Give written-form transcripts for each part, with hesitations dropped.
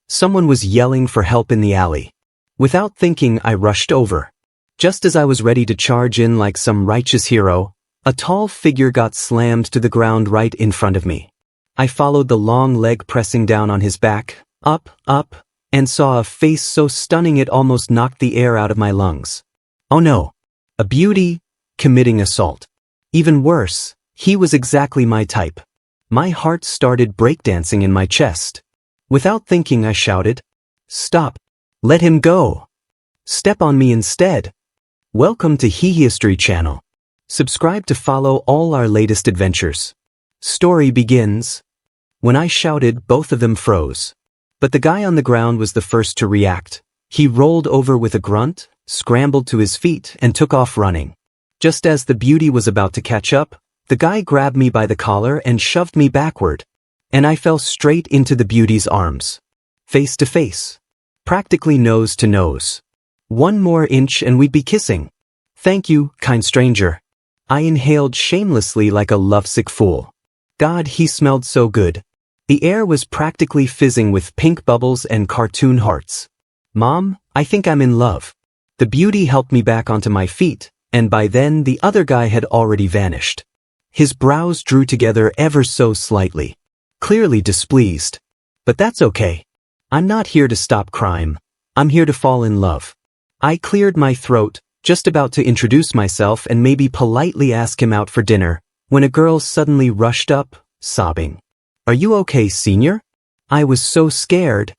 Someone was yelling for help in the alley. Without thinking, I rushed over. Just as I was ready to charge in like some righteous hero, a tall figure got slammed to the ground right in front of me. I followed the long leg pressing down on his back, up, and saw a face so stunning it almost knocked the air out of my lungs. Oh no! A beauty, committing assault. Even worse, he was exactly my type. My heart started breakdancing in my chest. Without thinking, I shouted, "Stop! Let him go! Step on me instead!" Welcome to He History channel. Subscribe to follow all our latest adventures. Story begins. When I shouted, both of them froze. But the guy on the ground was the first to react. He rolled over with a grunt, scrambled to his feet, and took off running. Just as the beauty was about to catch up, the guy grabbed me by the collar and shoved me backward. And I fell straight into the beauty's arms. Face to face. Practically nose to nose. One more inch and we'd be kissing. Thank you, kind stranger. I inhaled shamelessly like a lovesick fool. God, he smelled so good. The air was practically fizzing with pink bubbles and cartoon hearts. Mom, I think I'm in love. The beauty helped me back onto my feet, and by then the other guy had already vanished. His brows drew together ever so slightly. Clearly displeased. But that's okay. I'm not here to stop crime. I'm here to fall in love. I cleared my throat, just about to introduce myself and maybe politely ask him out for dinner, when a girl suddenly rushed up, sobbing. "Are you okay, senior?" I was so scared.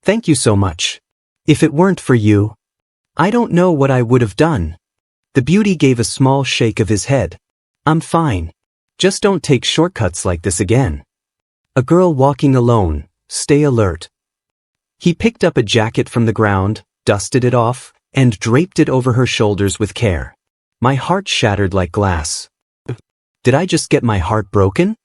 "Thank you so much. If it weren't for you, I don't know what I would have done." The beauty gave a small shake of his head. "I'm fine. Just don't take shortcuts like this again." A girl walking alone, stay alert. He picked up a jacket from the ground, dusted it off, and draped it over her shoulders with care. My heart shattered like glass. Did I just get my heart broken?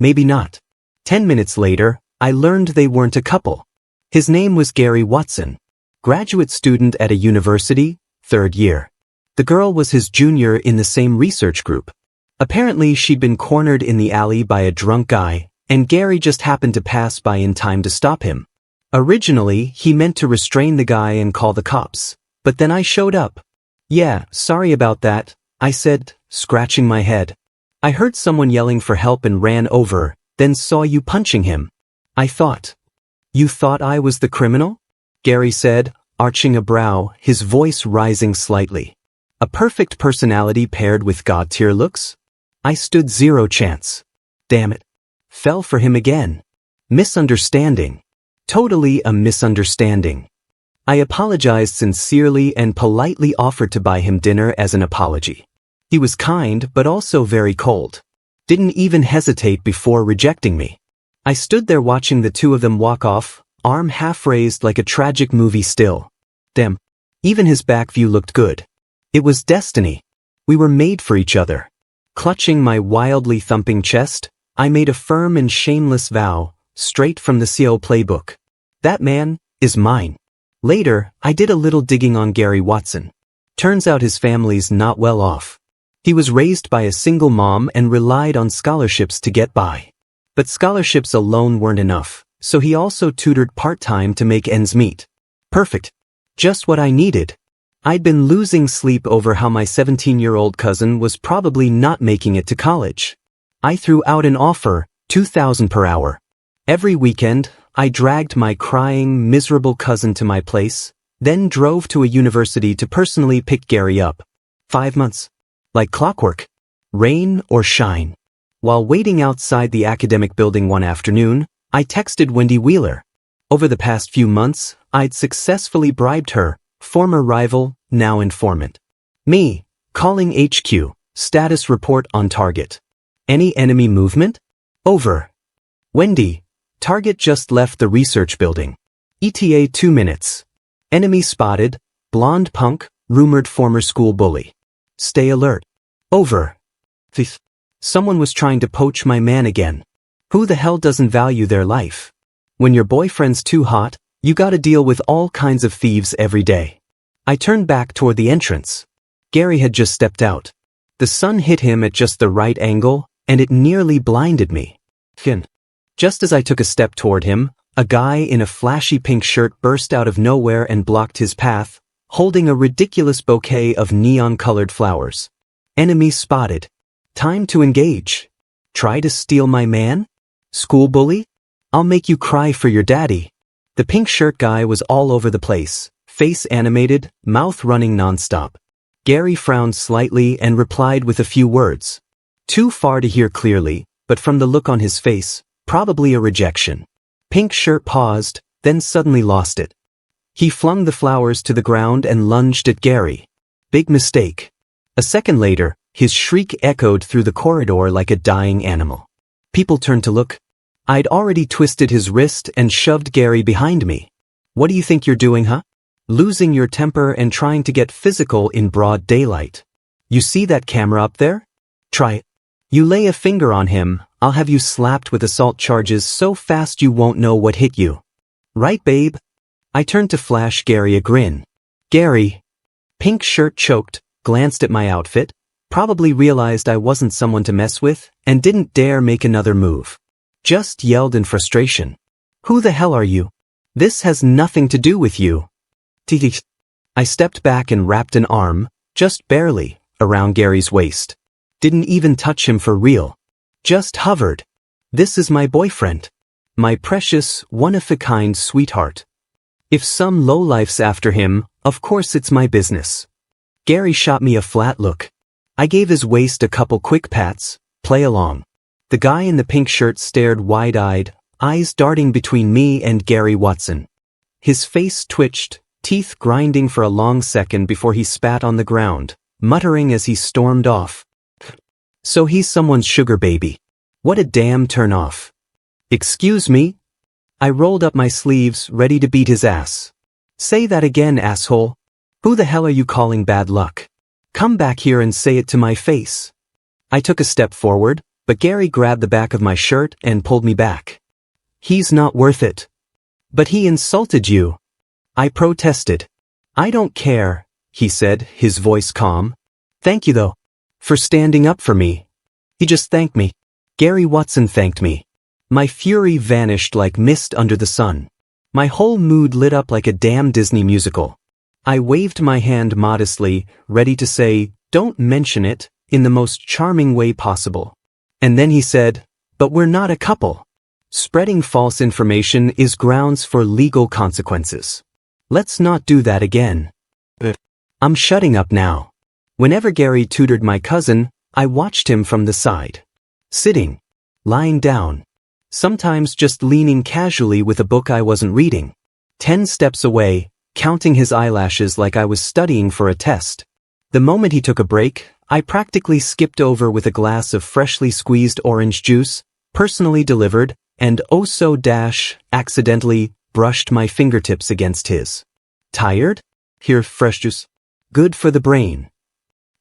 Maybe not. 10 minutes later, I learned they weren't a couple. His name was Gary Watson, graduate student at a university, 3rd year. The girl was his junior in the same research group. Apparently she'd been cornered in the alley by a drunk guy, and Gary just happened to pass by in time to stop him. Originally, he meant to restrain the guy and call the cops, but then I showed up. "Yeah, sorry about that," I said, scratching my head. "I heard someone yelling for help and ran over, then saw you punching him. I thought." "You thought I was the criminal?" Gary said, arching a brow, his voice rising slightly. A perfect personality paired with god-tier looks? I stood zero chance. Damn it. Fell for him again. Misunderstanding. Totally a misunderstanding. I apologized sincerely and politely offered to buy him dinner as an apology. He was kind but also very cold. Didn't even hesitate before rejecting me. I stood there watching the two of them walk off, arm half raised like a tragic movie still. Damn. Even his back view looked good. It was destiny. We were made for each other. Clutching my wildly thumping chest, I made a firm and shameless vow, straight from the CO playbook. That man is mine. Later, I did a little digging on Gary Watson. Turns out his family's not well off. He was raised by a single mom and relied on scholarships to get by. But scholarships alone weren't enough, so he also tutored part-time to make ends meet. Perfect. Just what I needed. I'd been losing sleep over how my 17-year-old cousin was probably not making it to college. I threw out an offer, $2,000 per hour. Every weekend, I dragged my crying, miserable cousin to my place, then drove to a university to personally pick Gary up. 5 months. Like clockwork. Rain or shine. While waiting outside the academic building one afternoon, I texted Wendy Wheeler. Over the past few months, I'd successfully bribed her, former rival, now informant. Me, calling HQ, status report on target. Any enemy movement? Over. Wendy, target just left the research building. ETA 2 minutes. Enemy spotted, blonde punk, rumored former school bully. Stay alert. Over. Someone was trying to poach my man again. Who the hell doesn't value their life? When your boyfriend's too hot, you gotta deal with all kinds of thieves every day. I turned back toward the entrance. Gary had just stepped out. The sun hit him at just the right angle, and it nearly blinded me. Just as I took a step toward him, A guy in a flashy pink shirt burst out of nowhere and blocked his path, holding a ridiculous bouquet of neon-colored flowers. Enemy spotted. Time to engage. Try to steal my man? School bully? I'll make you cry for your daddy. The pink shirt guy was all over the place, face animated, mouth running nonstop. Gary frowned slightly and replied with a few words. Too far to hear clearly, but from the look on his face, probably a rejection. Pink shirt paused, then suddenly lost it. He flung the flowers to the ground and lunged at Gary. Big mistake. A second later, his shriek echoed through the corridor like a dying animal. People turned to look. I'd already twisted his wrist and shoved Gary behind me. What do you think you're doing, huh? Losing your temper and trying to get physical in broad daylight. You see that camera up there? Try it. You lay a finger on him, I'll have you slapped with assault charges so fast you won't know what hit you. Right, babe? I turned to flash Gary a grin. Gary. Pink shirt choked, glanced at my outfit, probably realized I wasn't someone to mess with, and didn't dare make another move. Just yelled in frustration. Who the hell are you? This has nothing to do with you. Titi. I stepped back and wrapped an arm, just barely, around Gary's waist. Didn't even touch him for real. Just hovered. This is my boyfriend. My precious, one-of-a-kind sweetheart. If some lowlife's after him, of course it's my business. Gary shot me a flat look. I gave his waist a couple quick pats, play along. The guy in the pink shirt stared wide-eyed, eyes darting between me and Gary Watson. His face twitched, teeth grinding for a long second before he spat on the ground, muttering as he stormed off. So he's someone's sugar baby. What a damn turn-off. Excuse me? I rolled up my sleeves, ready to beat his ass. Say that again, asshole. Who the hell are you calling bad luck? Come back here and say it to my face. I took a step forward, but Gary grabbed the back of my shirt and pulled me back. He's not worth it. But he insulted you. I protested. I don't care, he said, his voice calm. Thank you though. For standing up for me. He just thanked me. Gary Watson thanked me. My fury vanished like mist under the sun. My whole mood lit up like a damn Disney musical. I waved my hand modestly, ready to say, don't mention it, in the most charming way possible. And then he said, but we're not a couple. Spreading false information is grounds for legal consequences. Let's not do that again. I'm shutting up now. Whenever Gary tutored my cousin, I watched him from the side. Sitting. Lying down. Sometimes just leaning casually with a book I wasn't reading. 10 steps away, counting his eyelashes like I was studying for a test. The moment he took a break, I practically skipped over with a glass of freshly squeezed orange juice, personally delivered, and accidentally brushed my fingertips against his. Tired? Here, fresh juice. Good for the brain.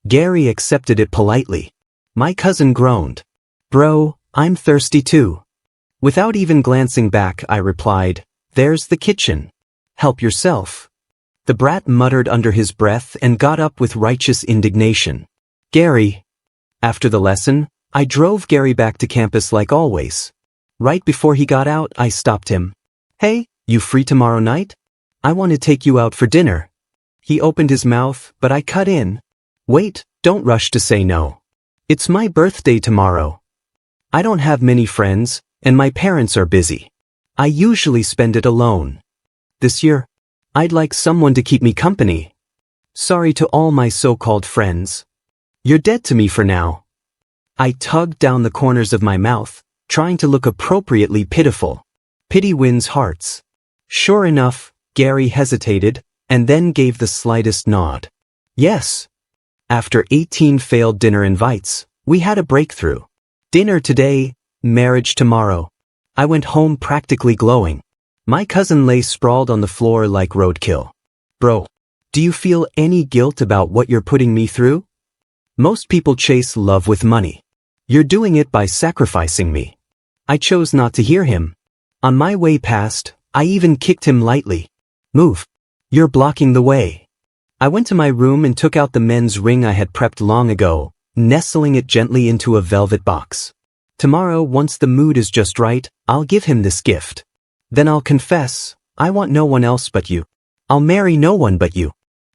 Gary accepted it politely. My cousin groaned. Bro, I'm thirsty too. Without even glancing back, I replied, there's the kitchen. Help yourself. The brat muttered under his breath and got up with righteous indignation. Gary. After the lesson, I drove Gary back to campus like always. Right before he got out, I stopped him. Hey, you free tomorrow night? I want to take you out for dinner. He opened his mouth, but I cut in. Wait, don't rush to say no. It's my birthday tomorrow. I don't have many friends, and my parents are busy. I usually spend it alone. This year, I'd like someone to keep me company. Sorry to all my so-called friends. You're dead to me for now. I tugged down the corners of my mouth, trying to look appropriately pitiful. Pity wins hearts. Sure enough, Gary hesitated, and then gave the slightest nod. Yes. After 18 failed dinner invites, we had a breakthrough. Dinner today, marriage tomorrow. I went home practically glowing. My cousin lay sprawled on the floor like roadkill. Bro, do you feel any guilt about what you're putting me through? Most people chase love with money. You're doing it by sacrificing me. I chose not to hear him. On my way past, I even kicked him lightly. Move. You're blocking the way. I went to my room and took out the men's ring I had prepped long ago, nestling it gently into a velvet box. Tomorrow, once the mood is just right, I'll give him this gift. Then I'll confess, I want no one else but you. I'll marry no one but you.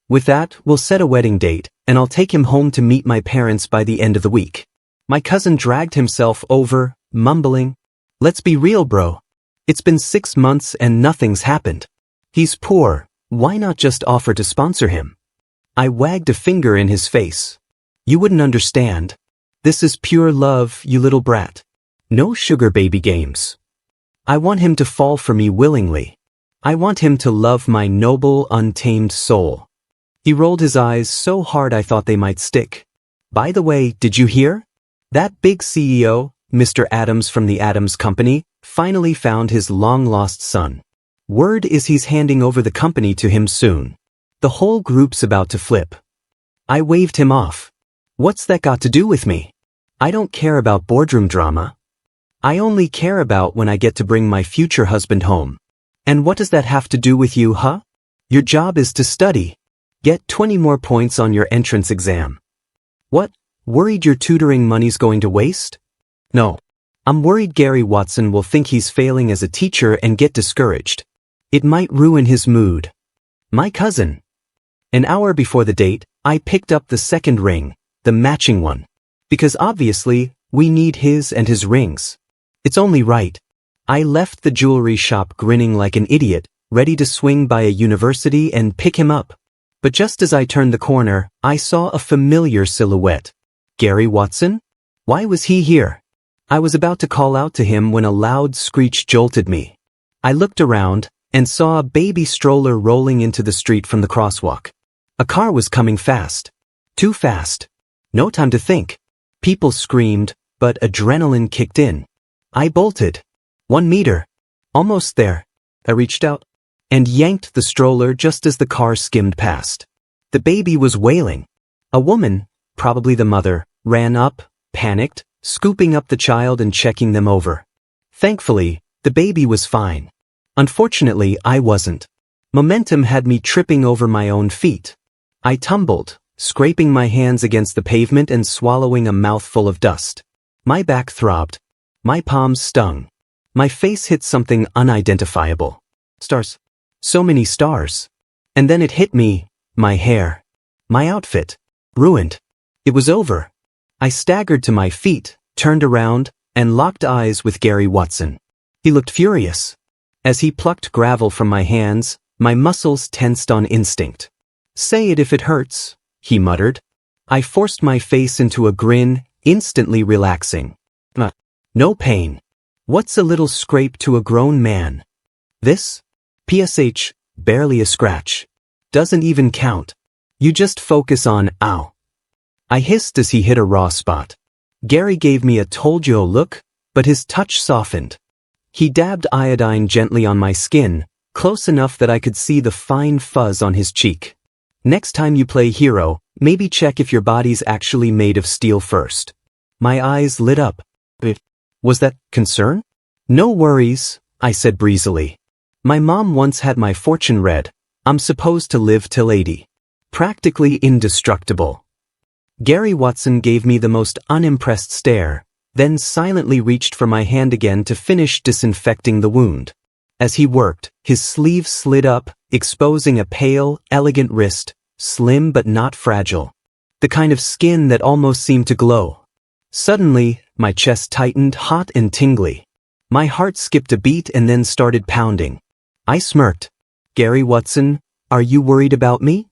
With that, we'll set a wedding date, and I'll take him home to meet my parents by the end of the week. My cousin dragged himself over, mumbling, "Let's be real, bro. It's been 6 months and nothing's happened. He's poor, why not just offer to sponsor him?" I wagged a finger in his face. "You wouldn't understand. This is pure love, you little brat. No sugar baby games. I want him to fall for me willingly. I want him to love my noble, untamed soul." He rolled his eyes so hard I thought they might stick. "By the way, did you hear? That big CEO, Mr. Adams from the Adams Company, finally found his long-lost son. Word is he's handing over the company to him soon. The whole group's about to flip." I waved him off. "What's that got to do with me? I don't care about boardroom drama. I only care about when I get to bring my future husband home. And what does that have to do with you, huh? Your job is to study. Get 20 more points on your entrance exam." "What? Worried your tutoring money's going to waste?" "No. I'm worried Gary Watson will think he's failing as a teacher and get discouraged. It might ruin his mood." My cousin. An hour before the date, I picked up the second ring, the matching one. Because obviously, we need his and his rings. It's only right. I left the jewelry shop grinning like an idiot, ready to swing by a university and pick him up. But just as I turned the corner, I saw a familiar silhouette. Gary Watson? Why was he here? I was about to call out to him when a loud screech jolted me. I looked around and saw a baby stroller rolling into the street from the crosswalk. A car was coming fast. Too fast. No time to think. People screamed, but adrenaline kicked in. I bolted. 1 meter. Almost there. I reached out and yanked the stroller just as the car skimmed past. The baby was wailing. A woman, probably the mother, ran up, panicked, scooping up the child and checking them over. Thankfully, the baby was fine. Unfortunately, I wasn't. Momentum had me tripping over my own feet. I tumbled, scraping my hands against the pavement and swallowing a mouthful of dust. My back throbbed. My palms stung. My face hit something unidentifiable. Stars. So many stars. And then it hit me, my hair. My outfit. Ruined. It was over. I staggered to my feet, turned around, and locked eyes with Gary Watson. He looked furious. As he plucked gravel from my hands, my muscles tensed on instinct. "Say it if it hurts," he muttered. I forced my face into a grin, instantly relaxing. No pain. What's a little scrape to a grown man? This? PSH, barely a scratch. Doesn't even count. You just focus on, ow. I hissed as he hit a raw spot. Gary gave me a told-you look, but his touch softened. He dabbed iodine gently on my skin, close enough that I could see the fine fuzz on his cheek. "Next time you play hero, maybe check if your body's actually made of steel first." My eyes lit up. Was that concern? "No worries," I said breezily. "My mom once had my fortune read. I'm supposed to live till 80. Practically indestructible." Gary Watson gave me the most unimpressed stare, then silently reached for my hand again to finish disinfecting the wound. As he worked, his sleeve slid up, exposing a pale, elegant wrist, slim but not fragile. The kind of skin that almost seemed to glow. Suddenly, my chest tightened, hot and tingly. My heart skipped a beat and then started pounding. I smirked. "Gary Watson, are you worried about me?"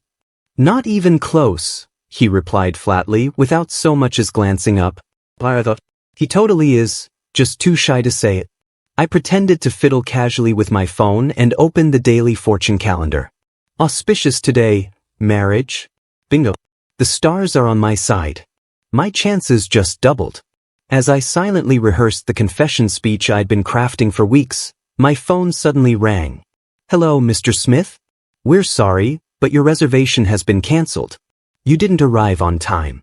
"Not even close," he replied flatly without so much as glancing up. "He totally is, just too shy to say it." I pretended to fiddle casually with my phone and opened the daily fortune calendar. Auspicious today, marriage. Bingo. The stars are on my side. My chances just doubled. As I silently rehearsed the confession speech I'd been crafting for weeks, my phone suddenly rang. "Hello, Mr. Smith? We're sorry, but your reservation has been canceled. You didn't arrive on time."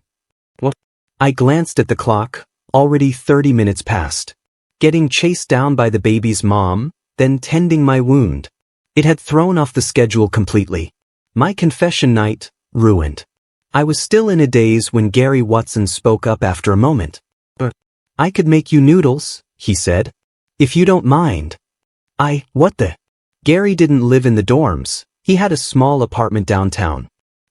"What?" I glanced at the clock, already 30 minutes past. Getting chased down by the baby's mom, then tending my wound. It had thrown off the schedule completely. My confession night, ruined. I was still in a daze when Gary Watson spoke up after a moment. "I could make you noodles," he said. "If you don't mind." What the? Gary didn't live in the dorms, he had a small apartment downtown.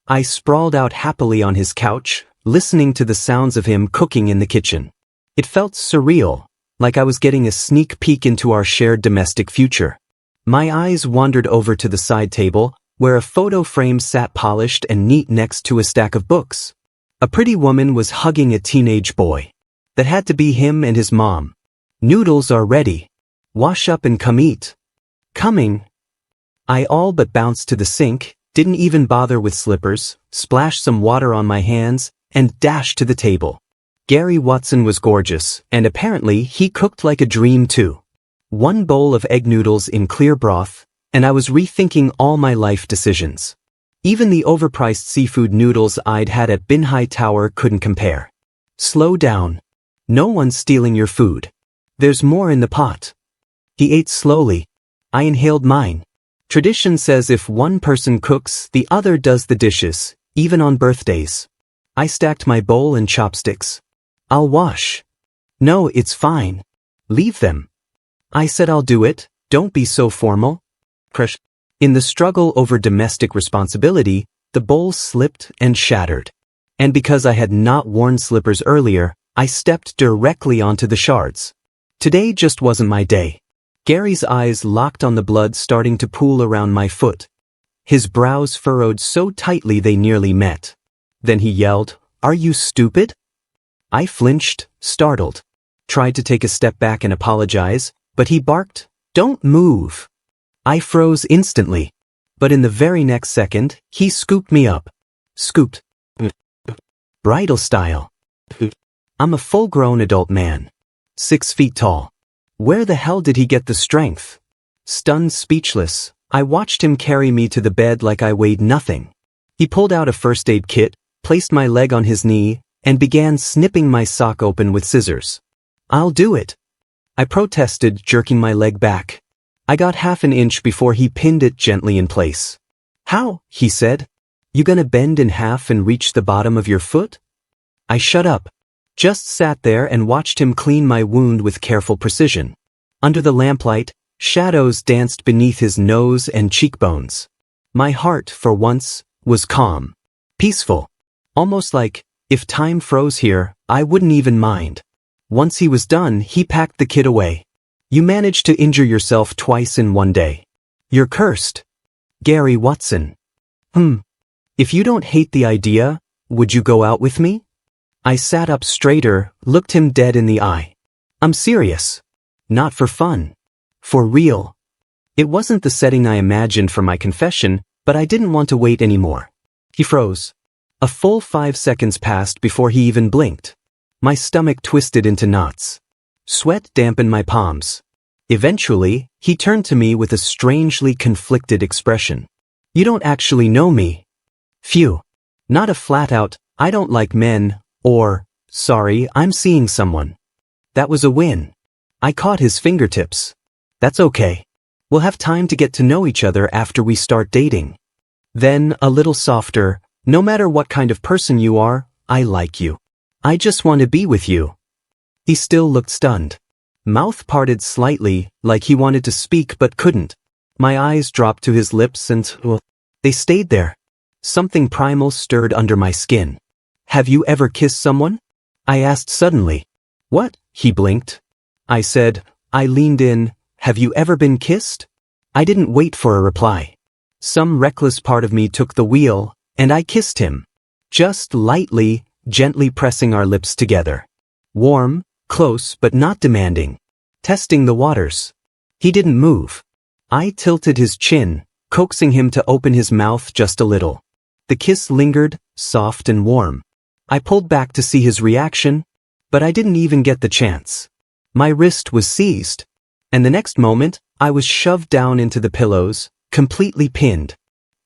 I sprawled out happily on his couch, listening to the sounds of him cooking in the kitchen. It felt surreal, like I was getting a sneak peek into our shared domestic future. My eyes wandered over to the side table, where a photo frame sat polished and neat next to a stack of books. A pretty woman was hugging a teenage boy. That had to be him and his mom. Noodles are ready. Wash up and come eat. Coming. I all but bounced to the sink, didn't even bother with slippers, splashed some water on my hands, and dashed to the table. Gary Watson was gorgeous, and apparently he cooked like a dream too. One bowl of egg noodles in clear broth, and I was rethinking all my life decisions. Even the overpriced seafood noodles I'd had at Binhai Tower couldn't compare. Slow down. No one's stealing your food. There's more in the pot. He ate slowly. I inhaled mine. Tradition says if one person cooks, the other does the dishes, even on birthdays. I stacked my bowl and chopsticks. I'll wash. No, it's fine. Leave them. I said I'll do it, don't be so formal. In the struggle over domestic responsibility, the bowl slipped and shattered. And because I had not worn slippers earlier, I stepped directly onto the shards. Today just wasn't my day. Gary's eyes locked on the blood starting to pool around my foot. His brows furrowed so tightly they nearly met. Then he yelled, "Are you stupid?" I flinched, startled. Tried to take a step back and apologize, but he barked, "Don't move." I froze instantly. But in the very next second, he scooped me up. Scooped. Bridal style. I'm a full-grown adult man. 6 feet tall. Where the hell did he get the strength? Stunned, speechless, I watched him carry me to the bed like I weighed nothing. He pulled out a first aid kit, placed my leg on his knee, and began snipping my sock open with scissors. "I'll do it." I protested, jerking my leg back. I got half an inch before he pinned it gently in place. "How?" he said. "You gonna bend in half and reach the bottom of your foot?" I shut up. Just sat there and watched him clean my wound with careful precision. Under the lamplight, shadows danced beneath his nose and cheekbones. My heart, for once, was calm. Peaceful. Almost like, if time froze here, I wouldn't even mind. Once he was done, he packed the kit away. "You managed to injure yourself twice in one day. You're cursed." Gary Watson. If you don't hate the idea, would you go out with me? I sat up straighter, looked him dead in the eye. I'm serious. Not for fun. For real. It wasn't the setting I imagined for my confession, but I didn't want to wait anymore. He froze. A full 5 seconds passed before he even blinked. My stomach twisted into knots. Sweat dampened my palms. Eventually, he turned to me with a strangely conflicted expression. "You don't actually know me." Phew. Not a flat-out, "I don't like men," or, "Sorry, I'm seeing someone." That was a win. I caught his fingertips. "That's okay. We'll have time to get to know each other after we start dating." Then, a little softer, "No matter what kind of person you are, I like you. I just want to be with you." He still looked stunned. Mouth parted slightly, like he wanted to speak but couldn't. My eyes dropped to his lips and, they stayed there. Something primal stirred under my skin. "Have you ever kissed someone?" I asked suddenly. "What?" He blinked. I said, I leaned in, "Have you ever been kissed?" I didn't wait for a reply. Some reckless part of me took the wheel, and I kissed him. Just lightly, gently pressing our lips together. Warm, close but not demanding. Testing the waters. He didn't move. I tilted his chin, coaxing him to open his mouth just a little. The kiss lingered, soft and warm. I pulled back to see his reaction, but I didn't even get the chance. My wrist was seized, and the next moment, I was shoved down into the pillows, completely pinned.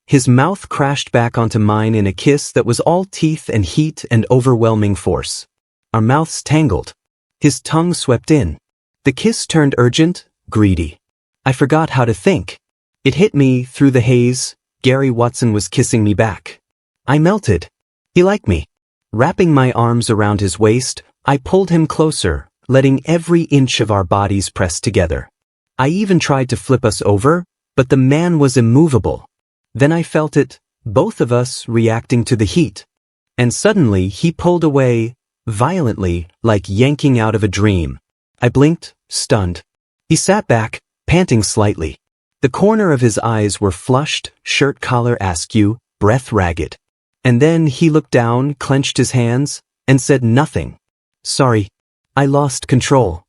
His mouth crashed back onto mine in a kiss that was all teeth and heat and overwhelming force. Our mouths tangled. His tongue swept in. The kiss turned urgent, greedy. I forgot how to think. It hit me, through the haze, Gary Watson was kissing me back. I melted. He liked me. Wrapping my arms around his waist, I pulled him closer, letting every inch of our bodies press together. I even tried to flip us over, but the man was immovable. Then I felt it, both of us reacting to the heat. And suddenly he pulled away, violently, like yanking out of a dream. I blinked, stunned. He sat back, panting slightly. The corner of his eyes were flushed, shirt collar askew, breath ragged. And then he looked down, clenched his hands, and said nothing. Sorry. I lost control.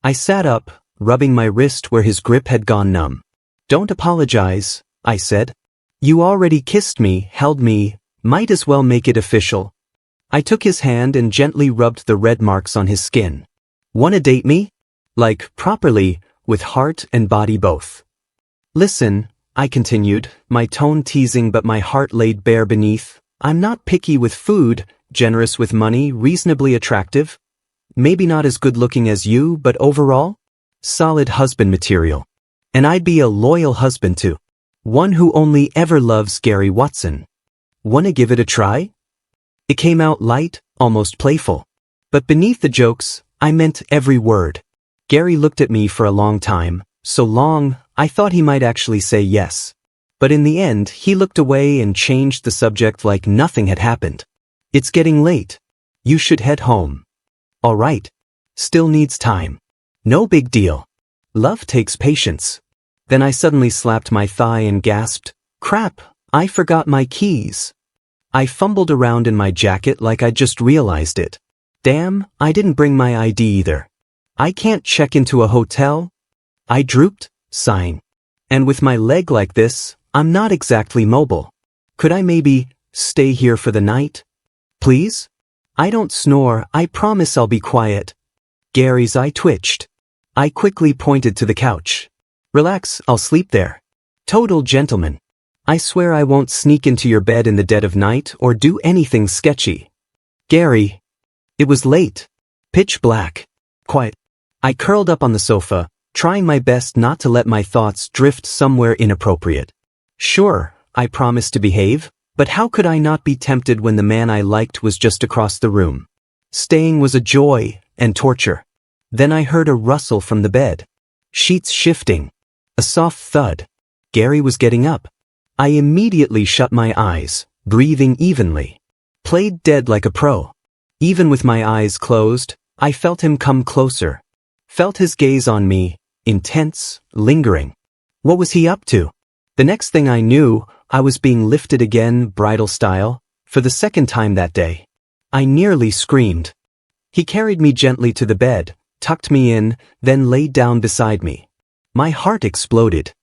I sat up, rubbing my wrist where his grip had gone numb. Don't apologize, I said. You already kissed me, held me, might as well make it official. I took his hand and gently rubbed the red marks on his skin. Wanna date me? Like, properly, with heart and body both. Listen, I continued, my tone teasing but my heart laid bare beneath. I'm not picky with food, generous with money, reasonably attractive. Maybe not as good looking as you, but overall, solid husband material. And I'd be a loyal husband too. One who only ever loves Gary Watson. Wanna give it a try? It came out light, almost playful. But beneath the jokes, I meant every word. Gary looked at me for a long time, so long, I thought he might actually say yes. But in the end, he looked away and changed the subject like nothing had happened. It's getting late. You should head home. All right. Still needs time. No big deal. Love takes patience. Then I suddenly slapped my thigh and gasped, crap, I forgot my keys. I fumbled around in my jacket like I just realized it. Damn, I didn't bring my ID either. I can't check into a hotel. I drooped, sighing. And with my leg like this, I'm not exactly mobile. Could I maybe stay here for the night? Please? I don't snore, I promise I'll be quiet. Gary's eye twitched. I quickly pointed to the couch. Relax, I'll sleep there. Total gentleman. I swear I won't sneak into your bed in the dead of night or do anything sketchy. Gary. It was late. Pitch black. Quiet. I curled up on the sofa, trying my best not to let my thoughts drift somewhere inappropriate. Sure, I promised to behave, but how could I not be tempted when the man I liked was just across the room? Staying was a joy and torture. Then I heard a rustle from the bed. Sheets shifting. A soft thud. Gary was getting up. I immediately shut my eyes, breathing evenly. Played dead like a pro. Even with my eyes closed, I felt him come closer. Felt his gaze on me, intense, lingering. What was he up to? The next thing I knew, I was being lifted again, bridal style, for the second time that day. I nearly screamed. He carried me gently to the bed, tucked me in, then laid down beside me. My heart exploded.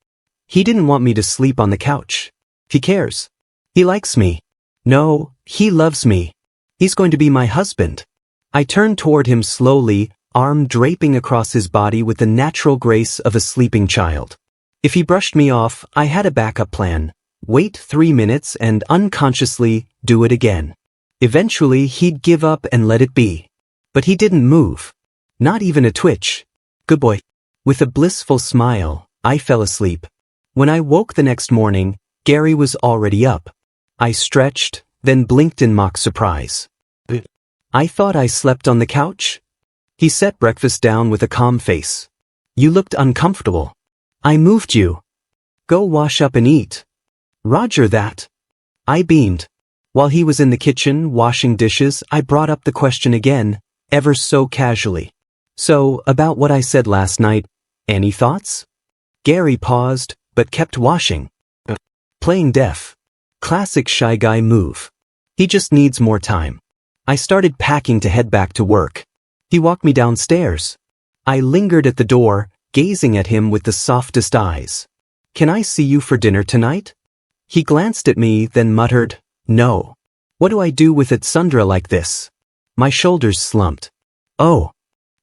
He didn't want me to sleep on the couch. He cares. He likes me. No, he loves me. He's going to be my husband. I turned toward him slowly, arm draping across his body with the natural grace of a sleeping child. If he brushed me off, I had a backup plan. Wait 3 minutes and unconsciously do it again. Eventually, he'd give up and let it be. But he didn't move. Not even a twitch. Good boy. With a blissful smile, I fell asleep. When I woke the next morning, Gary was already up. I stretched, then blinked in mock surprise. I thought I slept on the couch? He set breakfast down with a calm face. You looked uncomfortable. I moved you. Go wash up and eat. Roger that. I beamed. While he was in the kitchen washing dishes, I brought up the question again, ever so casually. So, about what I said last night, any thoughts? Gary paused, but kept washing. Playing deaf. Classic shy guy move. He just needs more time. I started packing to head back to work. He walked me downstairs. I lingered at the door, gazing at him with the softest eyes. Can I see you for dinner tonight? He glanced at me, then muttered, no. What do I do with it Sundra like this? My shoulders slumped. Oh.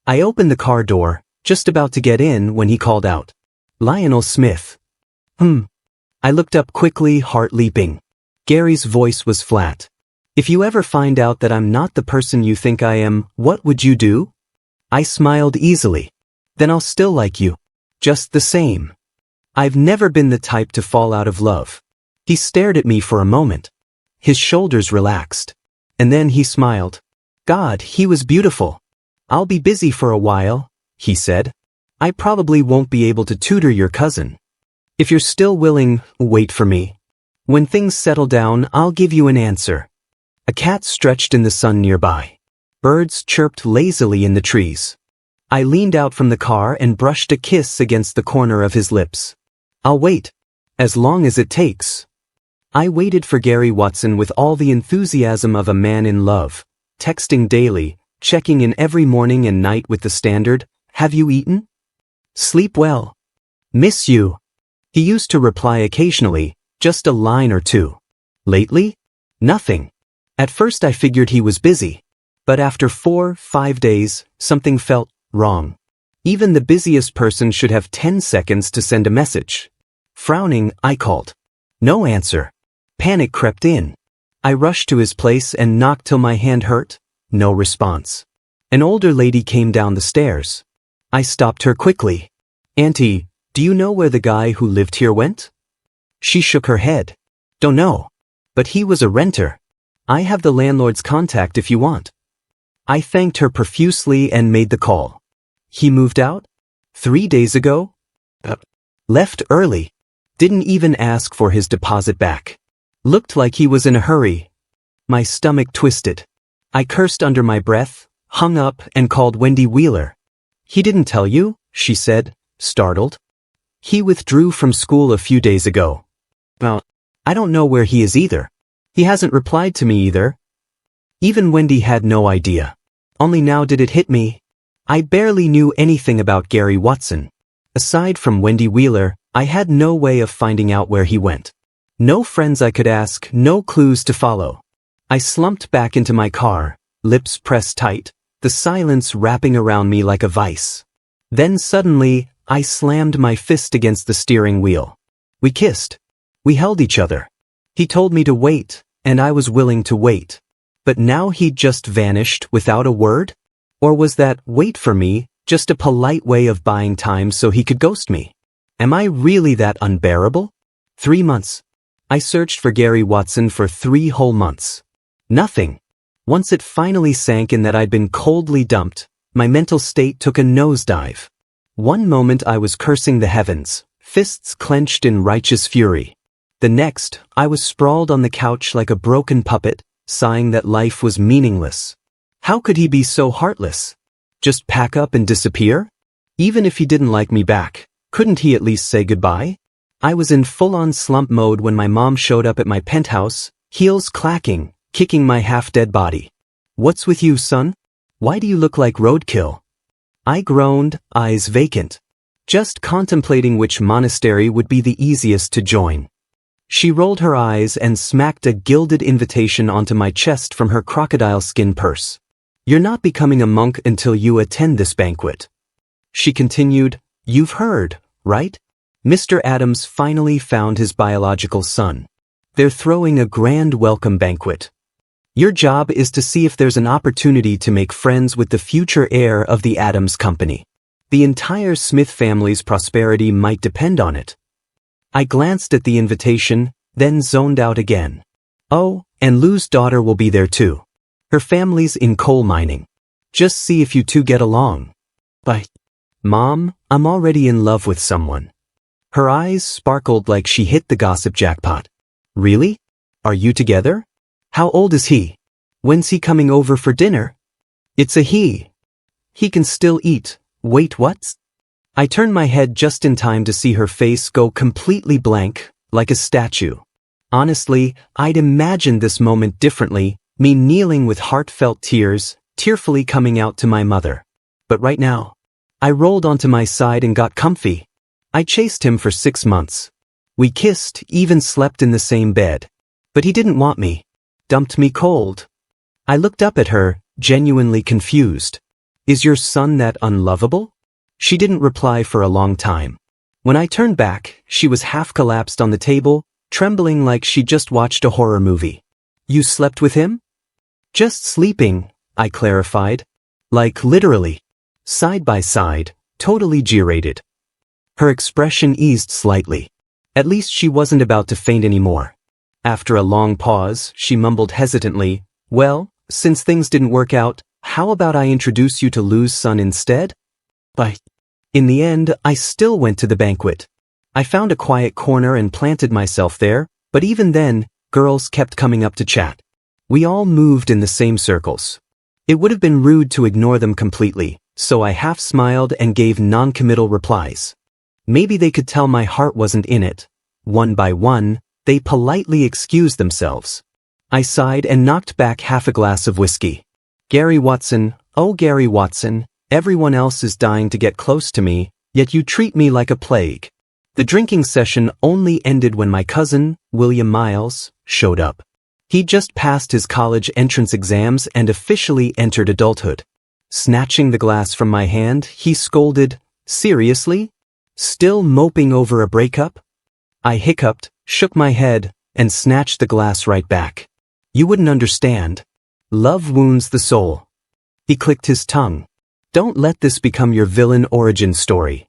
I opened the car door, just about to get in when he called out. Lionel Smith. I looked up quickly, heart leaping. Gary's voice was flat. If you ever find out that I'm not the person you think I am, what would you do? I smiled easily. Then I'll still like you. Just the same. I've never been the type to fall out of love. He stared at me for a moment. His shoulders relaxed. And then he smiled. God, he was beautiful. I'll be busy for a while, he said. I probably won't be able to tutor your cousin. If you're still willing, wait for me. When things settle down, I'll give you an answer. A cat stretched in the sun nearby. Birds chirped lazily in the trees. I leaned out from the car and brushed a kiss against the corner of his lips. I'll wait. As long as it takes. I waited for Gary Watson with all the enthusiasm of a man in love, texting daily, checking in every morning and night with the standard, "Have you eaten? Sleep well. Miss you." He used to reply occasionally, just a line or two. Lately? Nothing. At first I figured he was busy. But after 4-5 days, something felt wrong. Even the busiest person should have 10 seconds to send a message. Frowning, I called. No answer. Panic crept in. I rushed to his place and knocked till my hand hurt. No response. An older lady came down the stairs. I stopped her quickly. "Auntie, do you know where the guy who lived here went?" She shook her head. "Don't know. But he was a renter. I have the landlord's contact if you want." I thanked her profusely and made the call. "He moved out? 3 days ago? Left early. Didn't even ask for his deposit back. Looked like he was in a hurry." My stomach twisted. I cursed under my breath, hung up, and called Wendy Wheeler. "He didn't tell you?" she said, startled. "He withdrew from school a few days ago." "Well, I don't know where he is either. He hasn't replied to me either." Even Wendy had no idea. Only now did it hit me. I barely knew anything about Gary Watson. Aside from Wendy Wheeler, I had no way of finding out where he went. No friends I could ask, no clues to follow. I slumped back into my car, lips pressed tight, the silence wrapping around me like a vice. Then suddenly, I slammed my fist against the steering wheel. We kissed. We held each other. He told me to wait, and I was willing to wait. But now he'd just vanished without a word? Or was that "wait for me" just a polite way of buying time so he could ghost me? Am I really that unbearable? 3 months. I searched for Gary Watson for 3 whole months. Nothing. Once it finally sank in that I'd been coldly dumped, my mental state took a nosedive. One moment I was cursing the heavens, fists clenched in righteous fury. The next, I was sprawled on the couch like a broken puppet, sighing that life was meaningless. How could he be so heartless? Just pack up and disappear? Even if he didn't like me back, couldn't he at least say goodbye? I was in full-on slump mode when my mom showed up at my penthouse, heels clacking, kicking my half-dead body. "What's with you, son? Why do you look like roadkill?" I groaned, eyes vacant, just contemplating which monastery would be the easiest to join. She rolled her eyes and smacked a gilded invitation onto my chest from her crocodile skin purse. "You're not becoming a monk until you attend this banquet." She continued, "You've heard, right? Mr. Adams finally found his biological son. They're throwing a grand welcome banquet. Your job is to see if there's an opportunity to make friends with the future heir of the Adams Company. The entire Smith family's prosperity might depend on it." I glanced at the invitation, then zoned out again. "Oh, and Lou's daughter will be there too. Her family's in coal mining. Just see if you two get along." "But, Mom, I'm already in love with someone." Her eyes sparkled like she hit the gossip jackpot. "Really? Are you together? How old is he? When's he coming over for dinner?" "It's a he. He can still eat." "Wait, what?" I turned my head just in time to see her face go completely blank, like a statue. Honestly, I'd imagined this moment differently, me kneeling with heartfelt tears, tearfully coming out to my mother. But right now, I rolled onto my side and got comfy. I chased him for 6 months. We kissed, even slept in the same bed. But he didn't want me. Dumped me cold. I looked up at her, genuinely confused. "Is your son that unlovable?" She didn't reply for a long time. When I turned back, she was half collapsed on the table, trembling like she'd just watched a horror movie. "You slept with him?" "Just sleeping," I clarified. "Like literally. Side by side, totally gyrated." Her expression eased slightly. At least she wasn't about to faint anymore. After a long pause, she mumbled hesitantly, "Well, since things didn't work out, how about I introduce you to Lou's son instead?" But In the end, I still went to the banquet. I found a quiet corner and planted myself there, but even then, girls kept coming up to chat. We all moved in the same circles. It would have been rude to ignore them completely, so I half smiled and gave non-committal replies. Maybe they could tell my heart wasn't in it. One by one, they politely excused themselves. I sighed and knocked back half a glass of whiskey. Gary Watson, oh Gary Watson, everyone else is dying to get close to me, yet you treat me like a plague. The drinking session only ended when my cousin, William Miles, showed up. He'd just passed his college entrance exams and officially entered adulthood. Snatching the glass from my hand, he scolded, "Seriously? Still moping over a breakup?" I hiccuped, shook my head, and snatched the glass right back. "You wouldn't understand. Love wounds the soul." He clicked his tongue. "Don't let this become your villain origin story."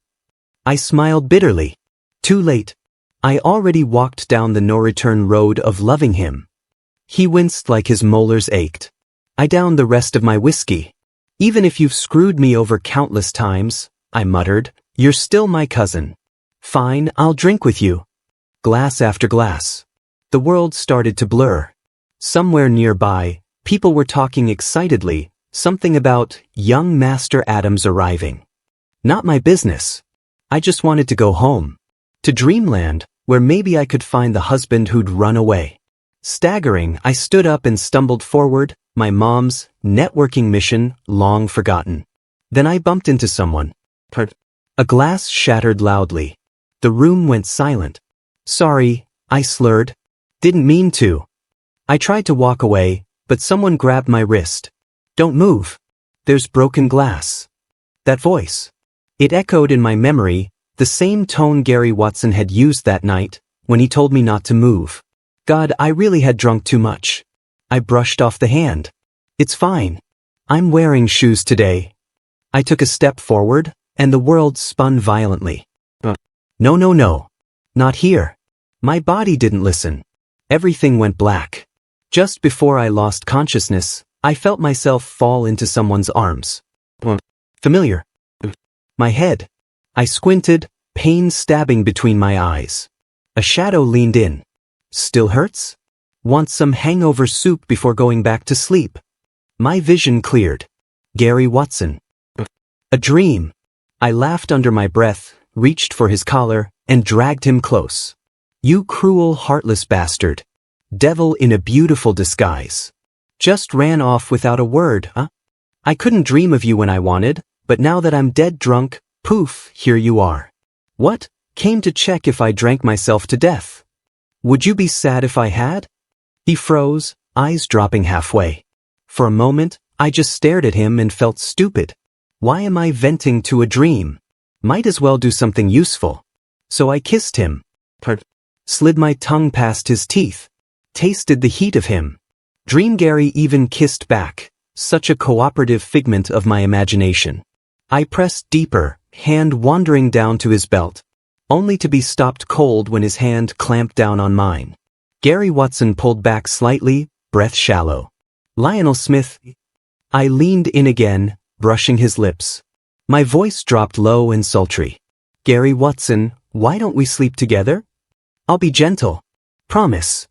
I smiled bitterly. Too late. I already walked down the no-return road of loving him. He winced like his molars ached. I downed the rest of my whiskey. "Even if you've screwed me over countless times," I muttered, "you're still my cousin. Fine, I'll drink with you." Glass after glass. The world started to blur. Somewhere nearby, people were talking excitedly, something about young Master Adams arriving. Not my business. I just wanted to go home. To dreamland, where maybe I could find the husband who'd run away. Staggering, I stood up and stumbled forward, my mom's networking mission long forgotten. Then I bumped into someone. A glass shattered loudly. The room went silent. "Sorry," I slurred. "Didn't mean to." I tried to walk away, but someone grabbed my wrist. "Don't move. There's broken glass." That voice. It echoed in my memory, the same tone Gary Watson had used that night, when he told me not to move. God, I really had drunk too much. I brushed off the hand. "It's fine. I'm wearing shoes today." I took a step forward, and the world spun violently. No, no, no. Not here. My body didn't listen. Everything went black. Just before I lost consciousness, I felt myself fall into someone's arms. Familiar. My head. I squinted, pain stabbing between my eyes. A shadow leaned in. "Still hurts? Want some hangover soup before going back to sleep?" My vision cleared. Gary Watson. A dream. I laughed under my breath, reached for his collar, and dragged him close. "You cruel, heartless bastard. Devil in a beautiful disguise. Just ran off without a word, huh? I couldn't dream of you when I wanted, but now that I'm dead drunk, poof, here you are. What? Came to check if I drank myself to death. Would you be sad if I had?" He froze, eyes dropping halfway. For a moment, I just stared at him and felt stupid. Why am I venting to a dream? Might as well do something useful. So I kissed him. Slid my tongue past his teeth. Tasted the heat of him. Dream Gary even kissed back, such a cooperative figment of my imagination. I pressed deeper, hand wandering down to his belt, only to be stopped cold when his hand clamped down on mine. Gary Watson pulled back slightly, breath shallow. "Lionel Smith." I leaned in again, brushing his lips. My voice dropped low and sultry. "Gary Watson, why don't we sleep together? I'll be gentle. Promise."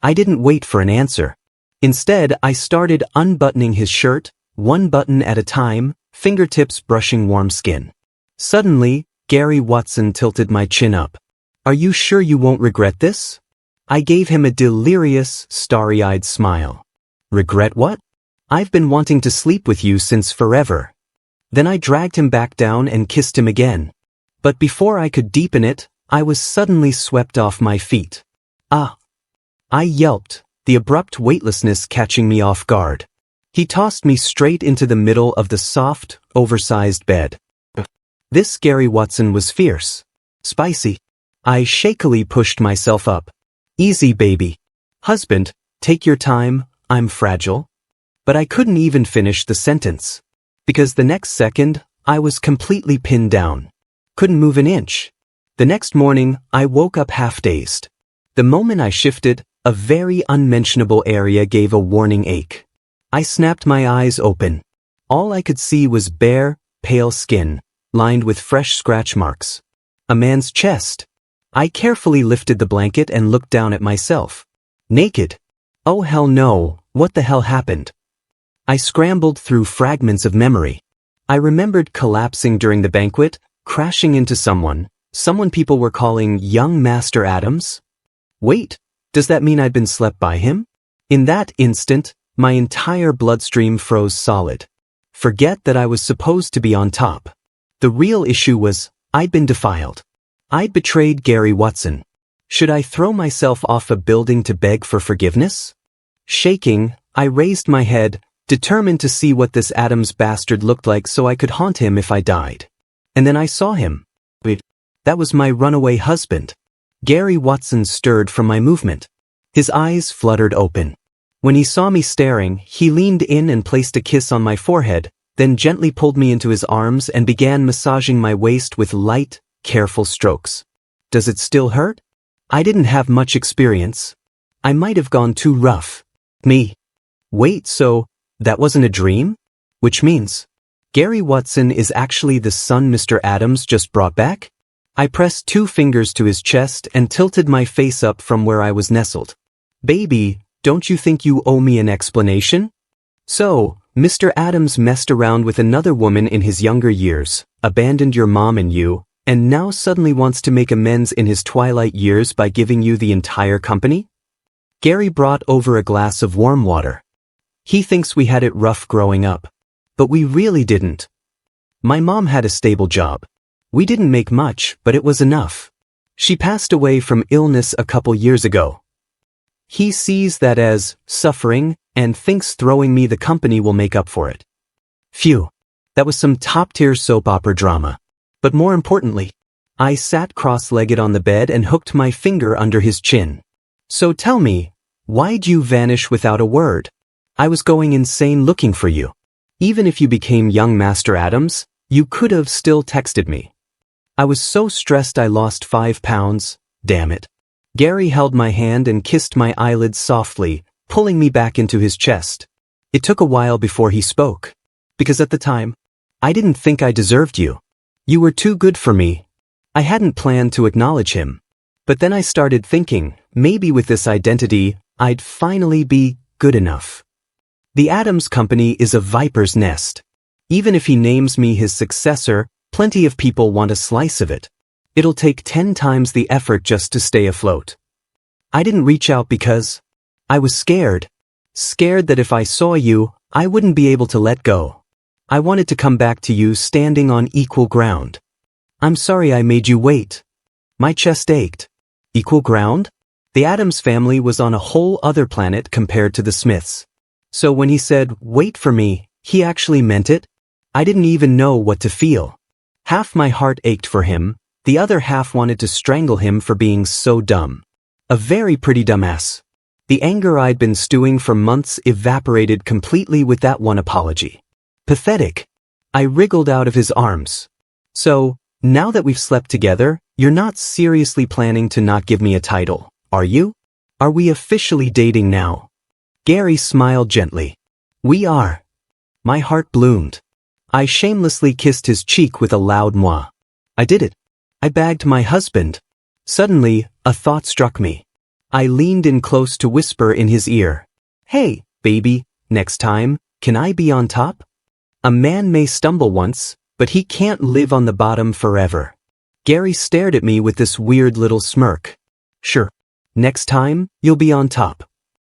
I didn't wait for an answer. Instead, I started unbuttoning his shirt, one button at a time, fingertips brushing warm skin. Suddenly, Gary Watson tilted my chin up. "Are you sure you won't regret this?" I gave him a delirious, starry-eyed smile. "Regret what? I've been wanting to sleep with you since forever." Then I dragged him back down and kissed him again. But before I could deepen it, I was suddenly swept off my feet. "Ah!" I yelped, the abrupt weightlessness catching me off guard. He tossed me straight into the middle of the soft, oversized bed. This Gary Watson was fierce. Spicy. I shakily pushed myself up. "Easy, baby. Husband, take your time, I'm fragile." But I couldn't even finish the sentence. Because the next second, I was completely pinned down. Couldn't move an inch. The next morning, I woke up half-dazed. The moment I shifted, a very unmentionable area gave a warning ache. I snapped my eyes open. All I could see was bare, pale skin, lined with fresh scratch marks. A man's chest. I carefully lifted the blanket and looked down at myself. Naked. Oh hell no, what the hell happened? I scrambled through fragments of memory. I remembered collapsing during the banquet, crashing into someone people were calling young Master Adams. Wait, does that mean I'd been slept by him? In that instant, my entire bloodstream froze solid. Forget that I was supposed to be on top. The real issue was, I'd been defiled. I'd betrayed Gary Watson. Should I throw myself off a building to beg for forgiveness? Shaking, I raised my head, determined to see what this Adams bastard looked like so I could haunt him if I died. And then I saw him. Wait, that was my runaway husband. Gary Watson stirred from my movement. His eyes fluttered open. When he saw me staring, he leaned in and placed a kiss on my forehead, then gently pulled me into his arms and began massaging my waist with light, careful strokes. Does it still hurt? I didn't have much experience. I might have gone too rough. Me. Wait, so that wasn't a dream? Which means Gary Watson is actually the son Mr. Adams just brought back? I pressed 2 fingers to his chest and tilted my face up from where I was nestled. Baby, don't you think you owe me an explanation? So, Mr. Adams messed around with another woman in his younger years, abandoned your mom and you, and now suddenly wants to make amends in his twilight years by giving you the entire company? Gary brought over a glass of warm water. He thinks we had it rough growing up. But we really didn't. My mom had a stable job. We didn't make much, but it was enough. She passed away from illness a couple years ago. He sees that as suffering and thinks throwing me the company will make up for it. Phew. That was some top-tier soap opera drama. But more importantly, I sat cross-legged on the bed and hooked my finger under his chin. So tell me, why'd you vanish without a word? I was going insane looking for you. Even if you became young Master Adams, you could have still texted me. I was so stressed I lost 5 pounds, damn it. Gary held my hand and kissed my eyelids softly, pulling me back into his chest. It took a while before he spoke. Because at the time, I didn't think I deserved you. You were too good for me. I hadn't planned to acknowledge him. But then I started thinking, maybe with this identity, I'd finally be good enough. The Adams Company is a viper's nest. Even if he names me his successor, plenty of people want a slice of it. It'll take 10 times the effort just to stay afloat. I didn't reach out because I was scared. Scared that if I saw you, I wouldn't be able to let go. I wanted to come back to you standing on equal ground. I'm sorry I made you wait. My chest ached. Equal ground? The Adams family was on a whole other planet compared to the Smiths. So when he said, wait for me, he actually meant it? I didn't even know what to feel. Half my heart ached for him, the other half wanted to strangle him for being so dumb. A very pretty dumbass. The anger I'd been stewing for months evaporated completely with that one apology. Pathetic. I wriggled out of his arms. So, now that we've slept together, you're not seriously planning to not give me a title, are you? Are we officially dating now? Gary smiled gently. We are. My heart bloomed. I shamelessly kissed his cheek with a loud mwah. I did it. I bagged my husband. Suddenly, a thought struck me. I leaned in close to whisper in his ear. Hey, baby, next time, can I be on top? A man may stumble once, but he can't live on the bottom forever. Gary stared at me with this weird little smirk. Sure. Next time, you'll be on top.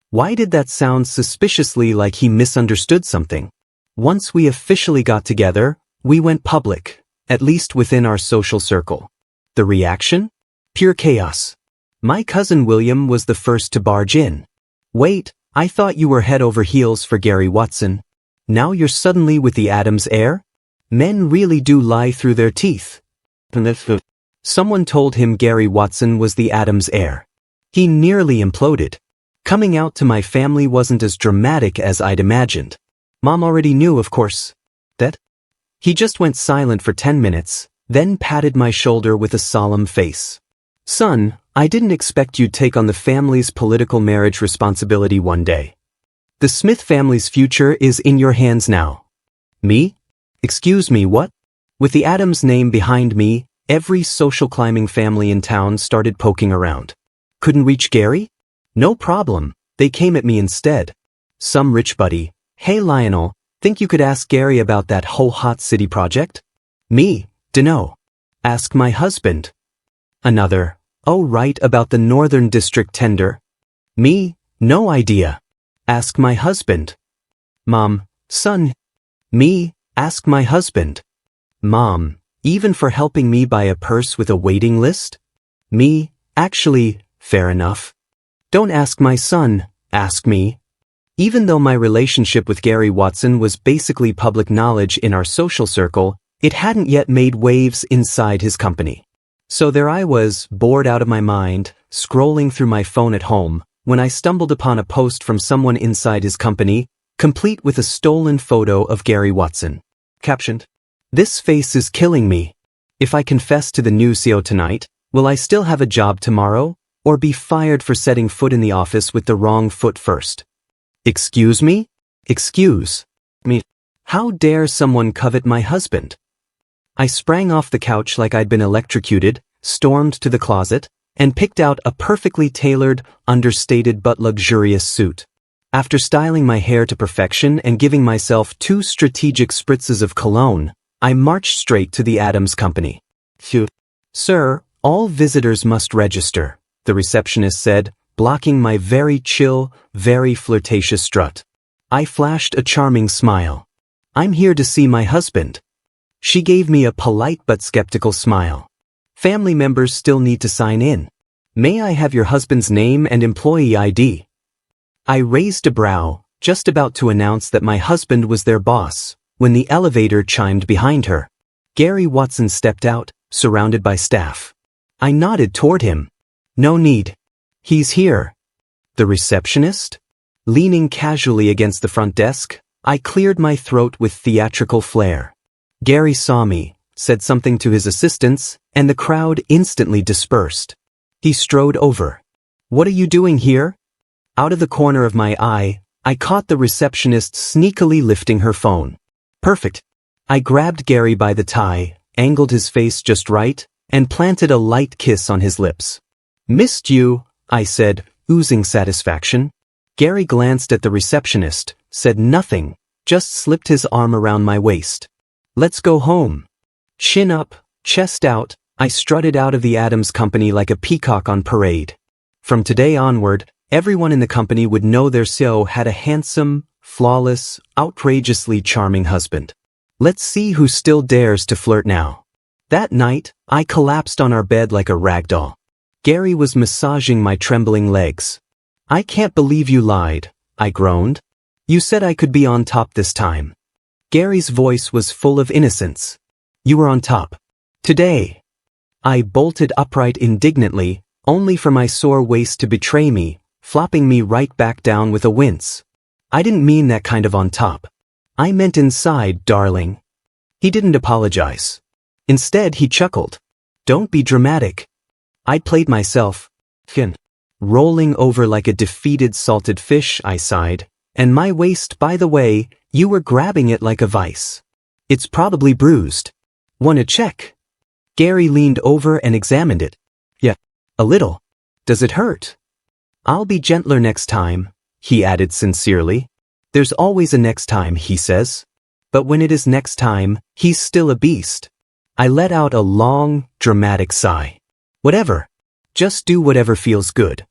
Why did that sound suspiciously like he misunderstood something? Once we officially got together, we went public, at least within our social circle. The reaction? Pure chaos. My cousin William was the first to barge in. Wait, I thought you were head over heels for Gary Watson. Now you're suddenly with the Adams heir? Men really do lie through their teeth. Someone told him Gary Watson was the Adams heir. He nearly imploded. Coming out to my family wasn't as dramatic as I'd imagined. Mom already knew, of course. That? He just went silent for 10 minutes, then patted my shoulder with a solemn face. Son, I didn't expect you'd take on the family's political marriage responsibility one day. The Smith family's future is in your hands now. Me? Excuse me, what? With the Adams name behind me, every social climbing family in town started poking around. Couldn't reach Gary? No problem, they came at me instead. Some rich buddy, "Hey Lionel, think you could ask Gary about that whole hot city project?" Me, "Dunno. Ask my husband." Another, "Oh right, about the Northern District tender." Me, "No idea. Ask my husband." Mom, "Son." Me, "Ask my husband." Mom, "Even for helping me buy a purse with a waiting list?" Me, "Actually, fair enough. Don't ask my son, ask me." Even though my relationship with Gary Watson was basically public knowledge in our social circle, it hadn't yet made waves inside his company. So there I was, bored out of my mind, scrolling through my phone at home, when I stumbled upon a post from someone inside his company, complete with a stolen photo of Gary Watson. Captioned, "This face is killing me. If I confess to the new CEO tonight, will I still have a job tomorrow, or be fired for setting foot in the office with the wrong foot first? Excuse me? Excuse me. How dare someone covet my husband?" I sprang off the couch like I'd been electrocuted, stormed to the closet, and picked out a perfectly tailored, understated but luxurious suit. After styling my hair to perfection and giving myself 2 strategic spritzes of cologne, I marched straight to the Adams company. "Phew. Sir, all visitors must register," the receptionist said, blocking my very chill, very flirtatious strut. I flashed a charming smile. "I'm here to see my husband." She gave me a polite but skeptical smile. "Family members still need to sign in. May I have your husband's name and employee ID?" I raised a brow, just about to announce that my husband was their boss, when the elevator chimed behind her. Gary Watson stepped out, surrounded by staff. I nodded toward him. "No need. He's here." The receptionist? Leaning casually against the front desk, I cleared my throat with theatrical flair. Gary saw me, said something to his assistants, and the crowd instantly dispersed. He strode over. "What are you doing here?" Out of the corner of my eye, I caught the receptionist sneakily lifting her phone. Perfect. I grabbed Gary by the tie, angled his face just right, and planted a light kiss on his lips. "Missed you," I said, oozing satisfaction. Gary glanced at the receptionist, said nothing, just slipped his arm around my waist. "Let's go home." Chin up, chest out, I strutted out of the Adams company like a peacock on parade. From today onward, everyone in the company would know their CEO had a handsome, flawless, outrageously charming husband. Let's see who still dares to flirt now. That night, I collapsed on our bed like a rag doll. Gary was massaging my trembling legs. "I can't believe you lied," I groaned. "You said I could be on top this time." Gary's voice was full of innocence. "You were on top. Today." I bolted upright indignantly, only for my sore waist to betray me, flopping me right back down with a wince. "I didn't mean that kind of on top. I meant inside, darling." He didn't apologize. Instead, he chuckled. "Don't be dramatic." I played myself. "Rolling over like a defeated salted fish," I sighed. "And my waist, by the way, you were grabbing it like a vice. It's probably bruised. Wanna check?" Gary leaned over and examined it. "Yeah, a little. Does it hurt?" "I'll be gentler next time," he added sincerely. "There's always a next time," he says. But when it is next time, he's still a beast. I let out a long, dramatic sigh. Whatever. Just do whatever feels good.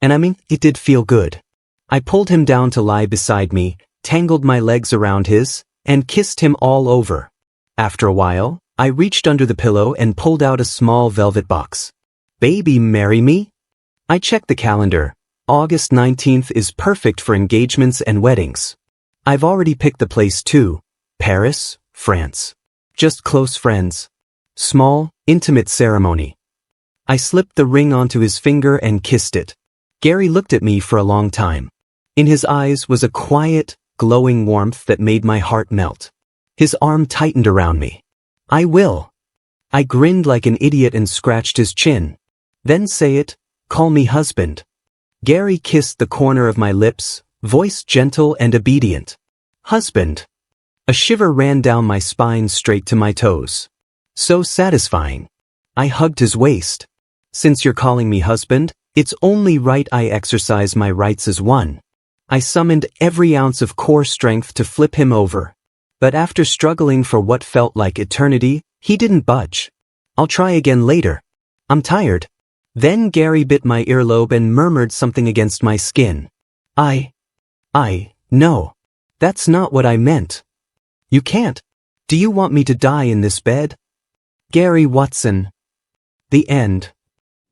And I mean, it did feel good. I pulled him down to lie beside me, tangled my legs around his, and kissed him all over. After a while, I reached under the pillow and pulled out a small velvet box. "Baby, marry me?" I checked the calendar. August 19th is perfect for engagements and weddings. I've already picked the place too. Paris, France. Just close friends. Small, intimate ceremony. I slipped the ring onto his finger and kissed it. Gary looked at me for a long time. In his eyes was a quiet, glowing warmth that made my heart melt. His arm tightened around me. "I will." I grinned like an idiot and scratched his chin. "Then say it, call me husband." Gary kissed the corner of my lips, voice gentle and obedient. "Husband." A shiver ran down my spine straight to my toes. So satisfying. I hugged his waist. Since you're calling me husband, it's only right I exercise my rights as one. I summoned every ounce of core strength to flip him over. But after struggling for what felt like eternity, he didn't budge. I'll try again later. I'm tired. Then Gary bit my earlobe and murmured something against my skin. No. That's not what I meant. You can't. Do you want me to die in this bed? Gary Watson. The end.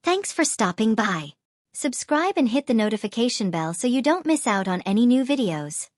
Thanks for stopping by. Subscribe and hit the notification bell so you don't miss out on any new videos.